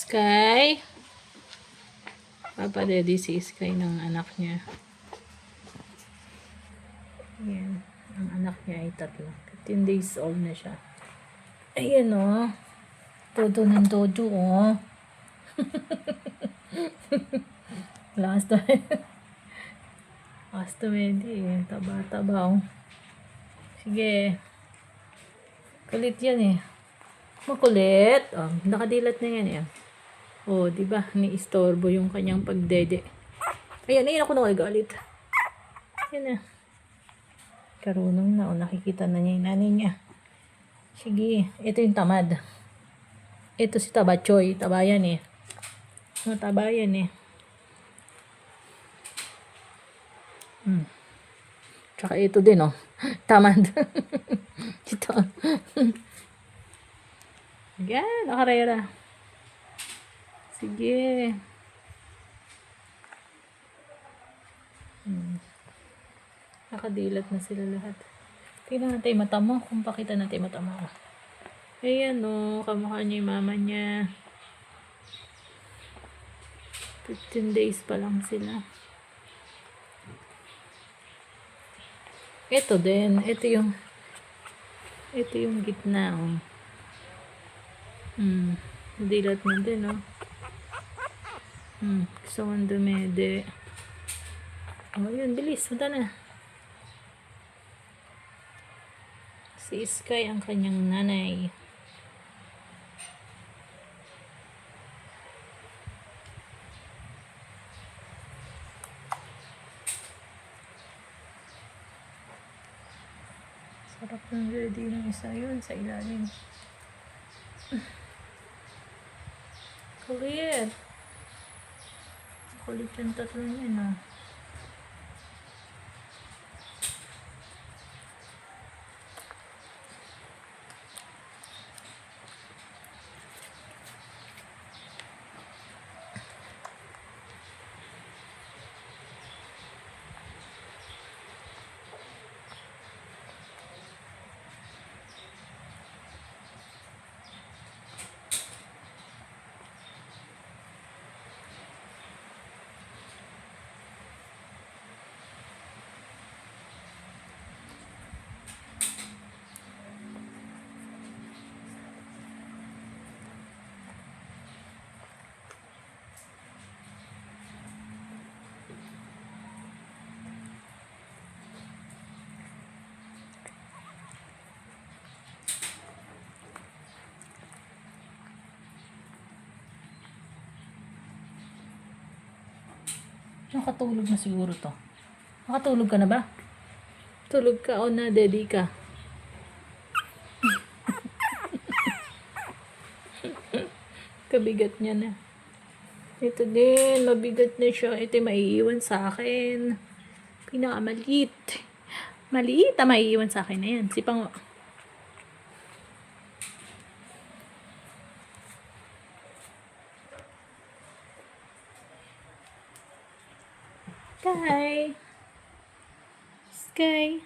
Sky? Papadedi si Sky ng anak niya. Ayan. Ang anak niya ay 3. 15 days old na siya. Ayan o. Todo ng todo o. Last time. Last time eh. Taba-taba o. Sige. Kulit yan eh. Makulit. Oh, nakadilat na yan eh. Oh, di ba? Ni-istorbo yung kanyang pagdede. Ayan, ayan ako nakagalit. Ayan na. Karunong na. O, nakikita na niya yung nanay niya. Sige, ito yung tamad. Ito si Tabachoy. Tabayan eh. Tabayan eh. Tsaka ito din oh. Tamad. Ito. Yan, nakarera. Sige. Nakadilat na sila lahat. Tingnan natin yung mata mo. Kung pakita natin yung mata mo. Ayan o. Kamukha niya yung mama niya. 15 days pa lang sila. Ito din. Ito yung gitna o. Dilat na din o. Gusto kong dumede. O yun, bilis. Punta na. Si Sky ang kanyang nanay. Sarap ng ready ng isa yun sa ilalim. Kulit. Kulit yung 3 yan ah. Nakatulog na siguro to. Nakatulog ka na ba? Tulog ka o na, daddy ka? Kabigat niya na. Ito din, mabigat na siya. Ito maiiwan sa akin. Pinakamaliit. Maliit ang maiiwan sa akin na yan. Si Pango. Sky. Sky.